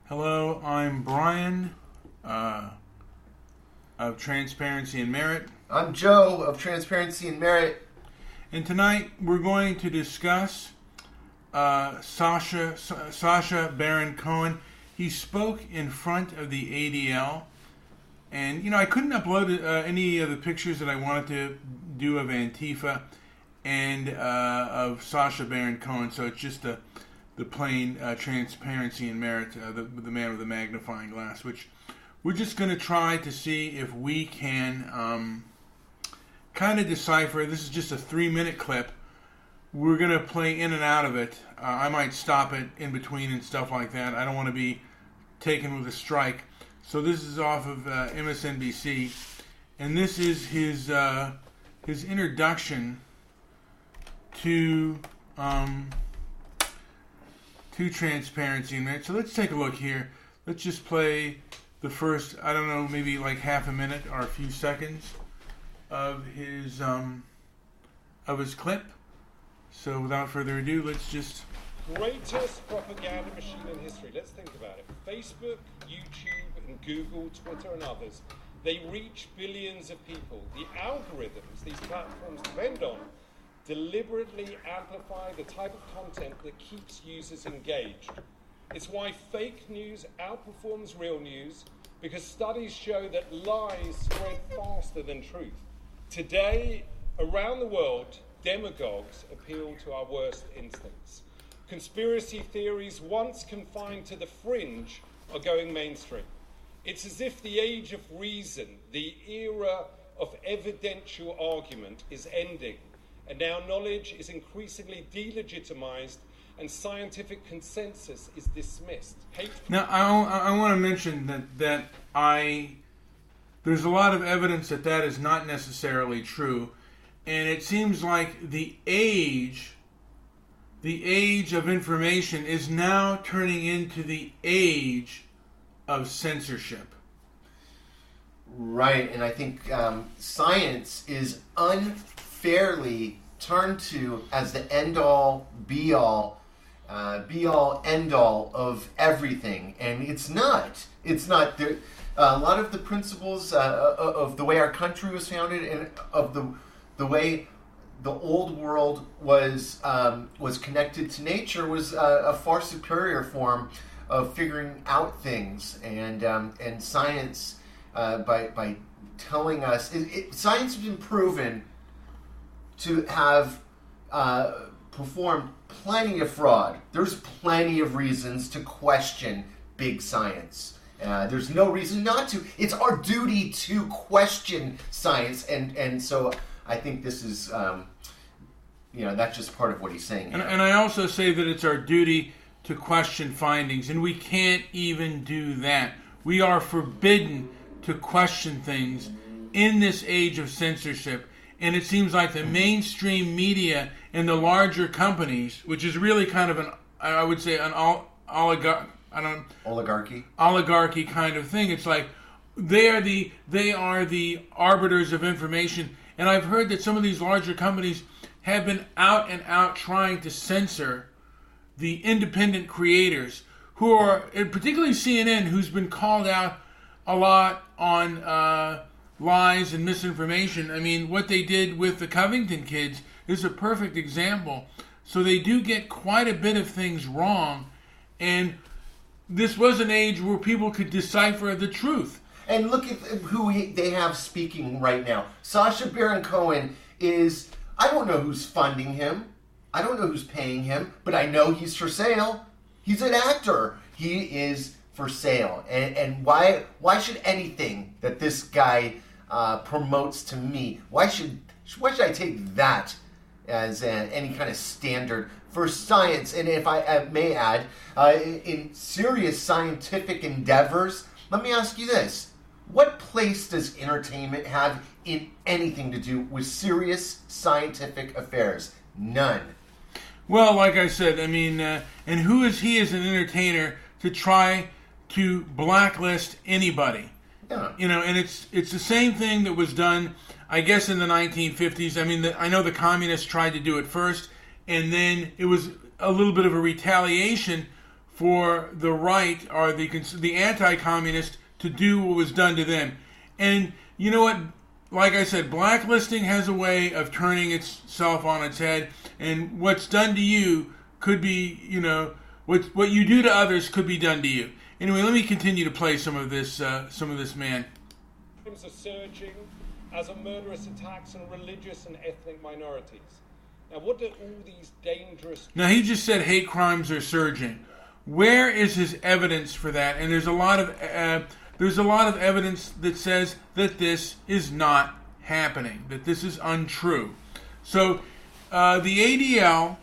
Hello, I'm Brian of Transparency and Merit. I'm Joe of Transparency and Merit. And tonight we're going to discuss Sacha Baron Cohen. He spoke in front of the ADL. And, I couldn't upload any of the pictures that I wanted to do of Antifa and of Sacha Baron Cohen. So it's just the plain Transparency and Merit, the man with the magnifying glass, which we're just going to try to see if we can kind of decipher. This is just a 3-minute clip. We're going to play in and out of it. I might stop it in between and stuff like that. I don't want to be taken with a strike. So this is off of MSNBC, and this is his introduction to Transparency and Merit. So let's take a look here. Let's just play the first, I don't know, maybe like half a minute or a few seconds of his clip. So without further ado, let's just... Greatest propaganda machine in history. Let's think about it. Facebook, YouTube, and Google, Twitter, and others, they reach billions of people. The algorithms these platforms depend on deliberately amplify the type of content that keeps users engaged. It's why fake news outperforms real news, because studies show that lies spread faster than truth. Today, around the world, demagogues appeal to our worst instincts. Conspiracy theories, once confined to the fringe, are going mainstream. It's as if the age of reason, the era of evidential argument, is ending, and now knowledge is increasingly delegitimized and scientific consensus is dismissed. Now, I want to mention that there's a lot of evidence that is not necessarily true, and it seems like the age of information is now turning into the age of censorship. Right, and I think science is unfairly turned to as the end-all, be-all, end-all of everything, and it's not. It's not. A lot of the principles of the way our country was founded and of the way the old world was connected to nature was a far superior form of figuring out things, and science by telling us science has been proven to have performed plenty of fraud. There's plenty of reasons to question big science. There's no reason not to. It's our duty to question science, and so I think this is, that's just part of what he's saying. And I also say that it's our duty to question findings, and we can't even do that. We are forbidden to question things in this age of censorship, and it seems like the mainstream media and the larger companies, which is really kind of I would say an oligarchy kind of thing. It's like they are the arbiters of information. And I've heard that some of these larger companies have been out and out trying to censor the independent creators who are, particularly CNN, who's been called out a lot on lies and misinformation. I mean, what they did with the Covington kids is a perfect example. So they do get quite a bit of things wrong. And this was an age where people could decipher the truth. And look at who they have speaking right now. Sacha Baron Cohen is, I don't know who's funding him. I don't know who's paying him, but I know he's for sale. He's an actor. He is for sale. And why should anything that this guy promotes to me, why should I take that as any kind of standard for science? And if I may add, in serious scientific endeavors, let me ask you this. What place does entertainment have in anything to do with serious scientific affairs? None. Well, like I said, I mean, and who is he as an entertainer to try to blacklist anybody? Yeah. And it's the same thing that was done, I guess, in the 1950s. I mean, I know the communists tried to do it first, and then it was a little bit of a retaliation for the right or the anti-communist to do what was done to them. And you know what? Like I said, blacklisting has a way of turning itself on its head, and what's done to you could be, what you do to others could be done to you. Anyway, let me continue to play some of this man. Are surging as are murderous attacks on religious and ethnic minorities. Now, what do all these dangerous... Now, he just said hate crimes are surging. Where is his evidence for that? And there's a lot of evidence that says that this is not happening, that this is untrue. So, the ADL,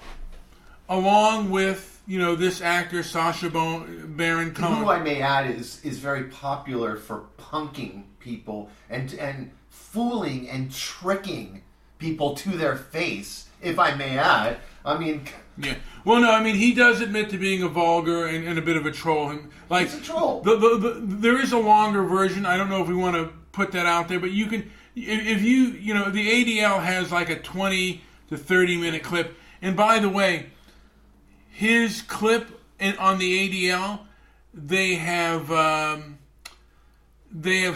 along with this actor Sacha Baron Cohen, who I may add is very popular for punking people and fooling and tricking people to their face, if I may add. I mean... Yeah. Well, no, I mean, he does admit to being a vulgar and a bit of a troll. Like, he's a troll. There is a longer version. I don't know if we want to put that out there, but you can... If the ADL has like a 20 to 30 minute clip. And by the way, his clip on the ADL, they have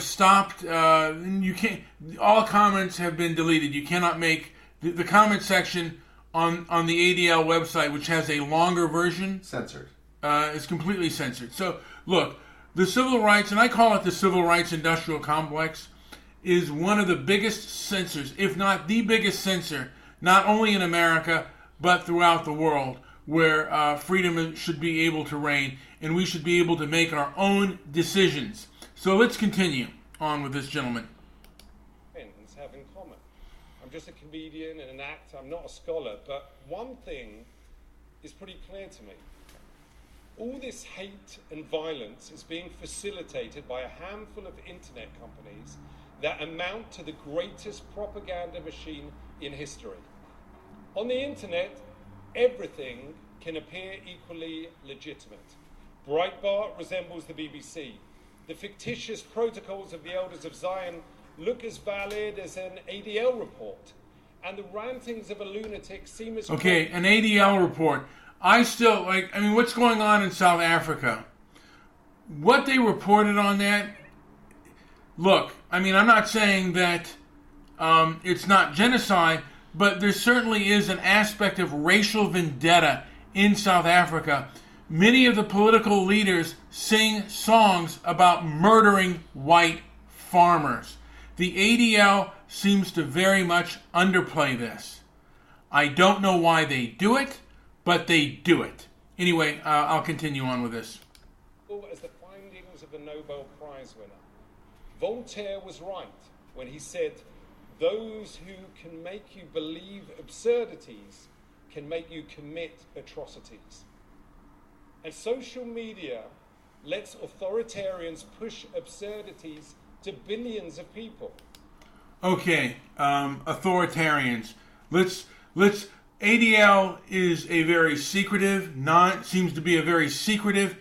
stopped. You can't. All comments have been deleted. You cannot make the comment section on the ADL website, which has a longer version, censored. Is completely censored. So look, the civil rights, and I call it the civil rights industrial complex, is one of the biggest censors, if not the biggest censor, not only in America but throughout the world, where freedom should be able to reign, and we should be able to make our own decisions. So let's continue on with this gentleman. Have in common. I'm just a comedian and an actor. I'm not a scholar, but one thing is pretty clear to me. All this hate and violence is being facilitated by a handful of internet companies that amount to the greatest propaganda machine in history. On the internet, everything can appear equally legitimate. Breitbart resembles the BBC. The fictitious protocols of the Elders of Zion look as valid as an ADL report. And the rantings of a lunatic seem as... Okay, an ADL report. What's going on in South Africa? What they reported on that... Look, I'm not saying that it's not genocide, but there certainly is an aspect of racial vendetta in South Africa. Many of the political leaders sing songs about murdering white farmers. The ADL seems to very much underplay this. I don't know why they do it, but they do it. Anyway, I'll continue on with this. As the findings of a Nobel Prize winner. Voltaire was right when he said, "Those who can make you believe absurdities can make you commit atrocities." And social media lets authoritarians push absurdities to billions of people. Okay, authoritarians. Let's. ADL is a very secretive, seems to be a very secretive,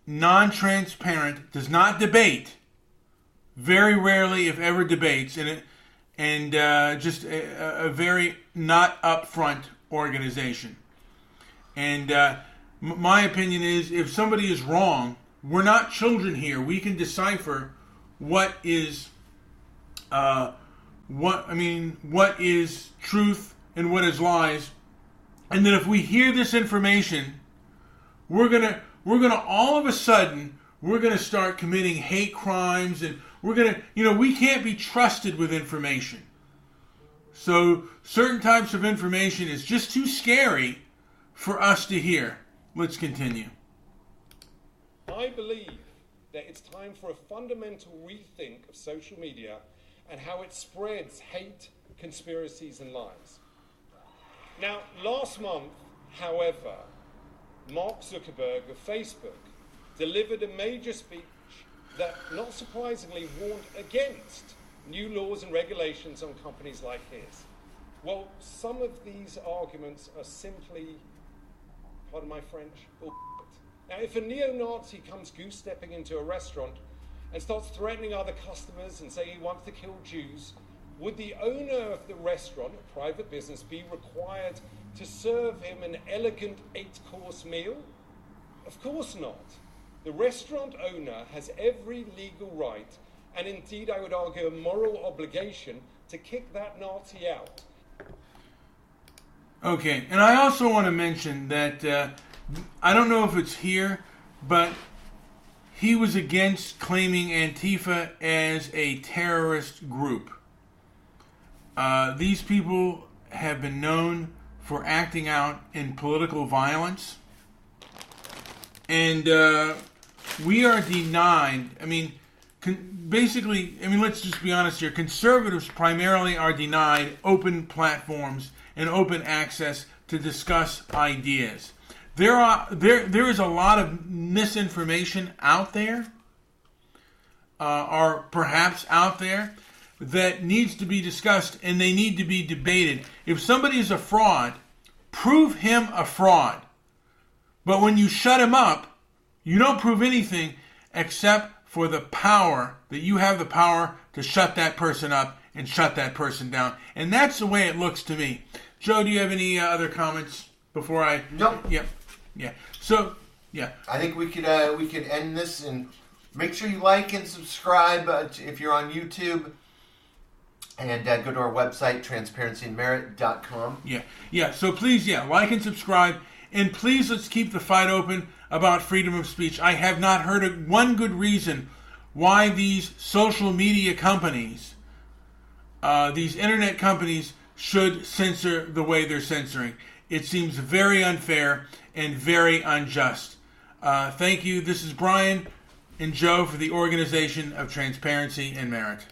non-transparent, does not debate. Very rarely, if ever, debates in it, and just a very not upfront organization. And my opinion is, if somebody is wrong, we're not children here. We can decipher what is what is truth and what is lies. And then if we hear this information, we're gonna all of a sudden we're gonna start committing hate crimes, and we're gonna we can't be trusted with information. So certain types of information is just too scary for us to hear. Let's continue. I believe that it's time for a fundamental rethink of social media and how it spreads hate, conspiracies, and lies. Now, last month, however, Mark Zuckerberg of Facebook delivered a major speech that, not surprisingly, warned against new laws and regulations on companies like his. Well, some of these arguments are simply, pardon my French, bullshit. Now, if a neo-Nazi comes goose-stepping into a restaurant and starts threatening other customers and saying he wants to kill Jews, would the owner of the restaurant, a private business, be required to serve him an elegant 8-course meal? Of course not. The restaurant owner has every legal right, and indeed I would argue a moral obligation, to kick that Nazi out. Okay, and I also want to mention that I don't know if it's here, but he was against claiming Antifa as a terrorist group. These people have been known for acting out in political violence. And we are denied, let's just be honest here. Conservatives primarily are denied open platforms and open access to discuss ideas. There is a lot of misinformation out there, or perhaps out there, that needs to be discussed, and they need to be debated. If somebody is a fraud, prove him a fraud. But when you shut him up, you don't prove anything except for the power, that you have the power to shut that person up and shut that person down. And that's the way it looks to me. Joe, do you have any other comments before I... Nope. Yeah. So, yeah. I think we could end this, and make sure you like and subscribe if you're on YouTube. And go to our website, transparencyandmerit.com. Yeah. So please, like and subscribe. And please, let's keep the fight open about freedom of speech. I have not heard of one good reason why these social media companies, these internet companies, should censor the way they're censoring. It seems very unfair and very unjust. Thank you. This is Brian and Joe for the Organization of Transparency and Merit.